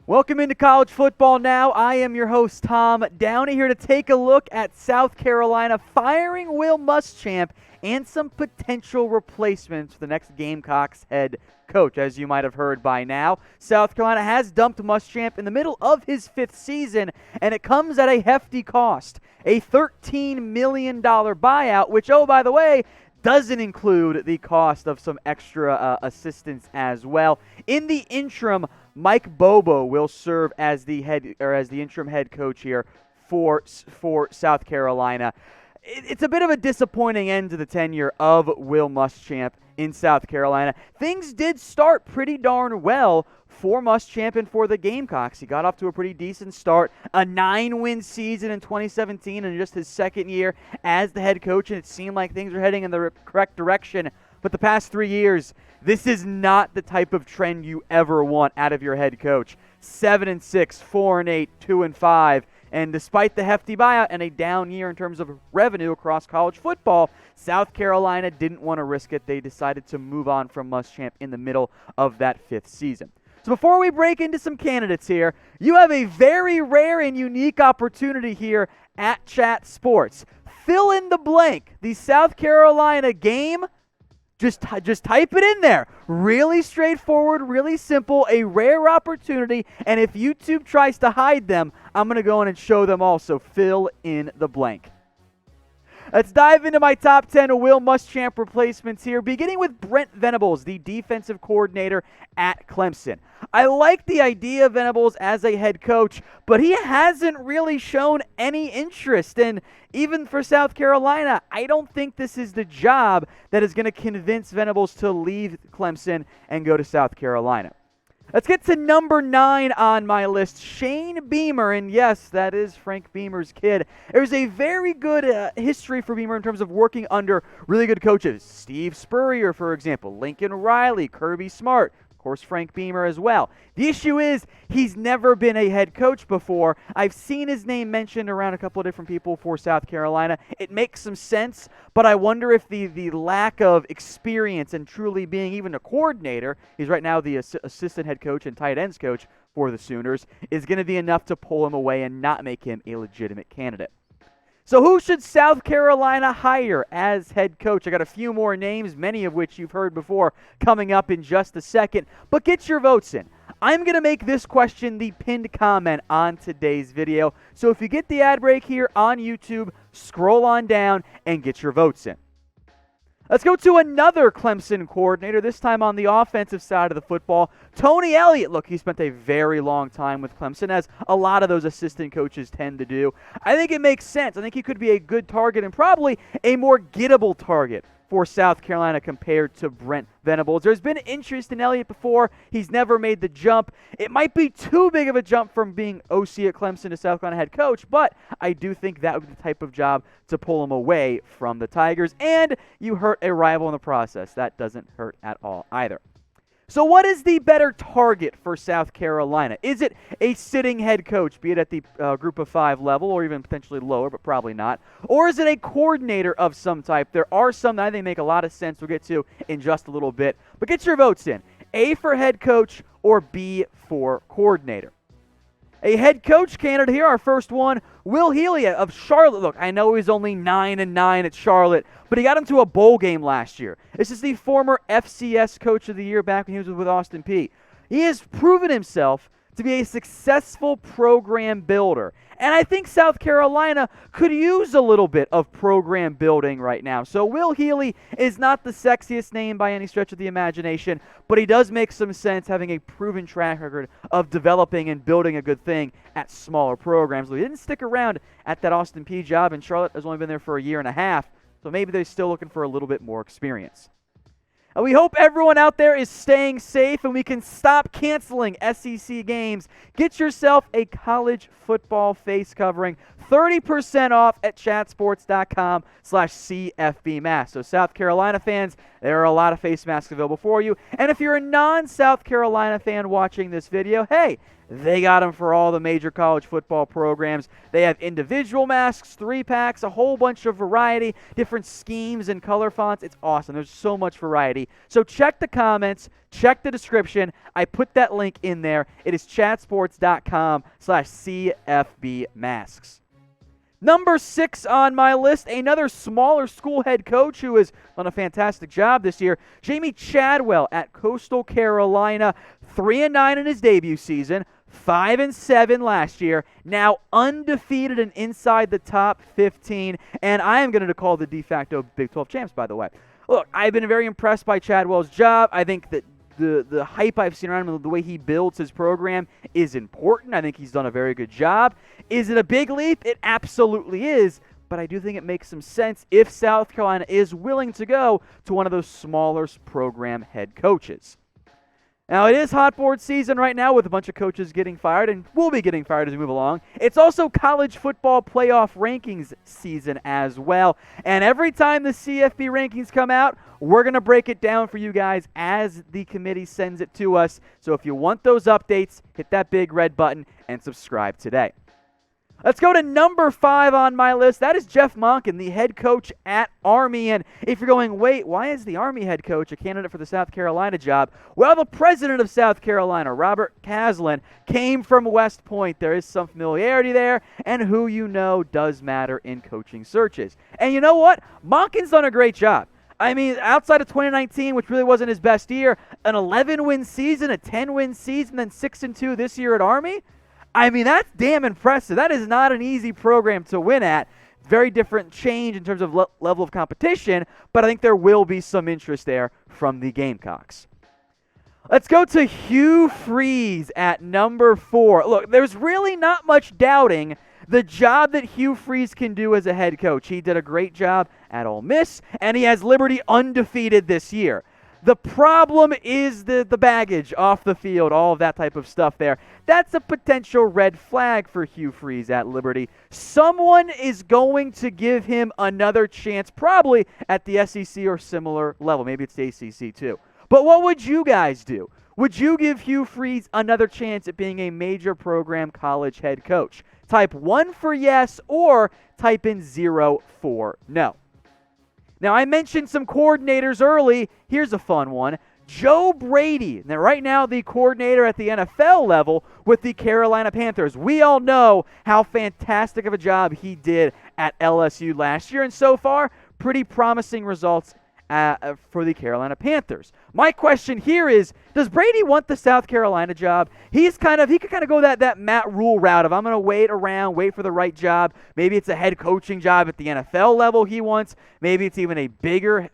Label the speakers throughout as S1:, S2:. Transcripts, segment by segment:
S1: Welcome into college football now. I am your host, Tom Downey, here to take a look at South Carolina firing Will Muschamp and some potential replacements for the next Gamecocks head coach. As you might have heard by now, South Carolina has dumped Muschamp in the middle of his fifth season, and it comes at a hefty cost, a $13 million buyout, which, oh, by the way, doesn't include the cost of some extra assistance as well. In the interim, Mike Bobo will serve as the interim head coach here for South Carolina. It's a bit of a disappointing end to the tenure of Will Muschamp in South Carolina. Things did start pretty darn well for Muschamp and for the Gamecocks. He got off to a pretty decent start, a 9-win season in 2017 and just his second year as the head coach, and it seemed like things were heading in the correct direction. But the past 3 years, this is not the type of trend you ever want out of your head coach. 7-6, 4-8, 2-5. And despite the hefty buyout and a down year in terms of revenue across college football, South Carolina didn't want to risk it. They decided to move on from Muschamp in the middle of that fifth season. So before we break into some candidates here, you have a very rare and unique opportunity here at Chat Sports. Fill in the blank. The South Carolina game, just type it in there. Really straightforward, really simple, a rare opportunity, and if YouTube tries to hide them, I'm going to go in and show them all, so fill in the blank. Let's dive into my top 10 Will Muschamp replacements here, beginning with Brent Venables, the defensive coordinator at Clemson. I like the idea of Venables as a head coach, but he hasn't really shown any interest. And even for South Carolina, I don't think this is the job that is going to convince Venables to leave Clemson and go to South Carolina. Let's get to number 9 on my list, Shane Beamer, and yes, that is Frank Beamer's kid. There's a very good history for Beamer in terms of working under really good coaches. Steve Spurrier, for example, Lincoln Riley, Kirby Smart, of course Frank Beamer as well. The issue is he's never been a head coach before. I've seen his name mentioned around a couple of different people for South Carolina. It makes some sense, but I wonder if the lack of experience and truly being even a coordinator, he's right now the assistant head coach and tight ends coach for the Sooners, is going to be enough to pull him away and not make him a legitimate candidate. So who should South Carolina hire as head coach? I got a few more names, many of which you've heard before, coming up in just a second. But get your votes in. I'm going to make this question the pinned comment on today's video. So if you get the ad break here on YouTube, scroll on down and get your votes in. Let's go to another Clemson coordinator, this time on the offensive side of the football, Tony Elliott. Look, he spent a very long time with Clemson, as a lot of those assistant coaches tend to do. I think it makes sense. I think he could be a good target and probably a more gettable target for South Carolina compared to Brent Venables. There's been interest in Elliott before. He's never made the jump. It might be too big of a jump from being OC at Clemson to South Carolina head coach, but I do think that would be the type of job to pull him away from the Tigers, and you hurt a rival in the process. That doesn't hurt at all either. So what is the better target for South Carolina? Is it a sitting head coach, be it at the group of 5 level or even potentially lower, but probably not? Or is it a coordinator of some type? There are some that I think make a lot of sense we'll get to in just a little bit. But get your votes in. A for head coach or B for coordinator. A head coach candidate here, our first one, Will Healy of Charlotte. Look, I know he's only 9-9 at Charlotte, but he got him to a bowl game last year. This is the former FCS Coach of the Year back when he was with Austin Peay. He has proven himself to be a successful program builder. And I think South Carolina could use a little bit of program building right now. So Will Healy is not the sexiest name by any stretch of the imagination, but he does make some sense having a proven track record of developing and building a good thing at smaller programs. He didn't stick around at that Austin Peay job, and Charlotte has only been there for a year and a half, so maybe they're still looking for a little bit more experience. And we hope everyone out there is staying safe and we can stop canceling SEC games. Get yourself a college football face covering. 30% off at chatsports.com/CFBmask. So South Carolina fans, there are a lot of face masks available for you. And if you're a non-South Carolina fan watching this video, hey, They got them for all the major college football programs. They have individual masks, 3-packs, a whole bunch of variety, different schemes and color fonts. It's awesome. There's so much variety. So check the comments, check the description. I put that link in there. It is chatsports.com/CFB masks. Number 6 on my list, another smaller school head coach who has done a fantastic job this year, Jamey Chadwell at Coastal Carolina, 3-9 in his debut season, 5-7 last year, now undefeated and inside the top 15, and I am going to call the de facto Big 12 champs, by the way. Look, I've been very impressed by Chadwell's job. I think that the hype I've seen around him, the way he builds his program is important. I think he's done a very good job. Is it a big leap? It absolutely is, but I do think it makes some sense if South Carolina is willing to go to one of those smaller program head coaches. Now, it is hot board season right now with a bunch of coaches getting fired, and will be getting fired as we move along. It's also college football playoff rankings season as well. And every time the CFB rankings come out, we're going to break it down for you guys as the committee sends it to us. So if you want those updates, hit that big red button and subscribe today. Let's go to number 5 on my list. That is Jeff Monken, the head coach at Army. And if you're going, wait, why is the Army head coach a candidate for the South Carolina job? Well, the president of South Carolina, Robert Caslen, came from West Point. There is some familiarity there, and who you know does matter in coaching searches. And you know what? Monken's done a great job. I mean, outside of 2019, which really wasn't his best year, an 11-win season, a 10-win season, then 6-2 this year at Army. I mean, that's damn impressive. That is not an easy program to win at. Very different change in terms of level of competition, but I think there will be some interest there from the Gamecocks. Let's go to Hugh Freeze at number 4. Look, there's really not much doubting the job that Hugh Freeze can do as a head coach. He did a great job at Ole Miss, and he has Liberty undefeated this year. The problem is the baggage off the field, all of that type of stuff there. That's a potential red flag for Hugh Freeze at Liberty. Someone is going to give him another chance, probably at the SEC or similar level. Maybe it's the ACC too. But what would you guys do? Would you give Hugh Freeze another chance at being a major program college head coach? Type 1 for yes or type in 0 for no. Now, I mentioned some coordinators early. Here's a fun one. Joe Brady, now right now the coordinator at the NFL level with the Carolina Panthers. We all know how fantastic of a job he did at LSU last year, and so far, pretty promising results for the Carolina Panthers. My question here is, does Brady want the South Carolina job? He could kind of go that Matt Rule route of I'm going to wait for the right job. Maybe it's a head coaching job at the NFL level he wants. Maybe it's even a bigger,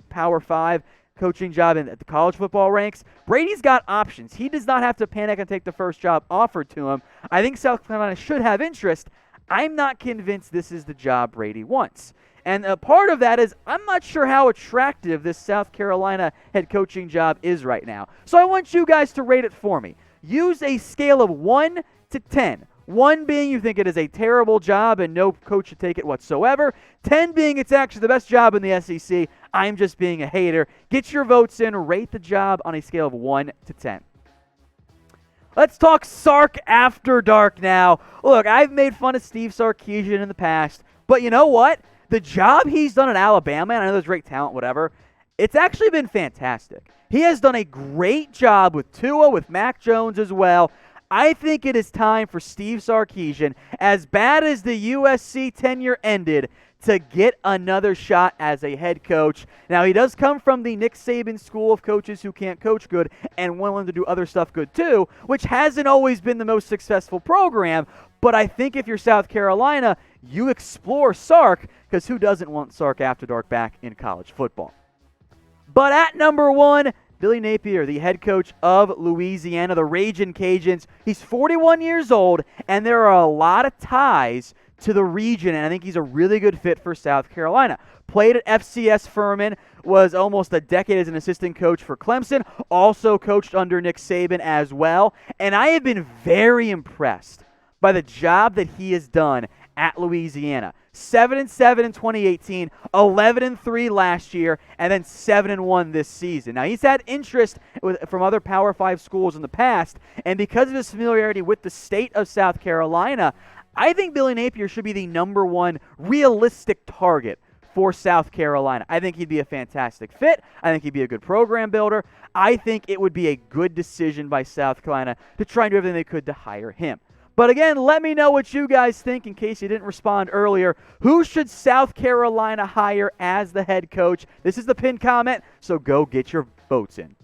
S1: Power 5 coaching job at the college football ranks. Brady's got options. He does not have to panic and take the first job offered to him. I think South Carolina should have interest. I'm not convinced this is the job Brady wants. And a part of that is I'm not sure how attractive this South Carolina head coaching job is right now. So I want you guys to rate it for me. Use a scale of 1 to 10. 1 being you think it is a terrible job and no coach should take it whatsoever. 10 being it's actually the best job in the SEC. I'm just being a hater. Get your votes in. Rate the job on a scale of 1 to 10. Let's talk Sark after dark now. Look, I've made fun of Steve Sarkisian in the past, but you know what? The job he's done at Alabama, and I know there's great talent, whatever, it's actually been fantastic. He has done a great job with Tua, with Mac Jones as well. I think it is time for Steve Sarkisian, as bad as the USC tenure ended, to get another shot as a head coach. Now, he does come from the Nick Saban school of coaches who can't coach good and willing to do other stuff good too, which hasn't always been the most successful program. But I think if you're South Carolina, you explore Sark, because who doesn't want Sark after dark back in college football? But at number 1, Billy Napier, the head coach of Louisiana, the Ragin' Cajuns. He's 41 years old, and there are a lot of ties to the region, and I think he's a really good fit for South Carolina. Played at FCS Furman, was almost a decade as an assistant coach for Clemson, also coached under Nick Saban as well, and I have been very impressed by the job that he has done at Louisiana. 7-7 in 2018, 11-3 last year, and then 7-1 this season. Now, he's had interest from other Power 5 schools in the past, and because of his familiarity with the state of South Carolina, I think Billy Napier should be the number one realistic target for South Carolina. I think he'd be a fantastic fit. I think he'd be a good program builder. I think it would be a good decision by South Carolina to try and do everything they could to hire him. But again, let me know what you guys think in case you didn't respond earlier. Who should South Carolina hire as the head coach? This is the pinned comment, so go get your votes in.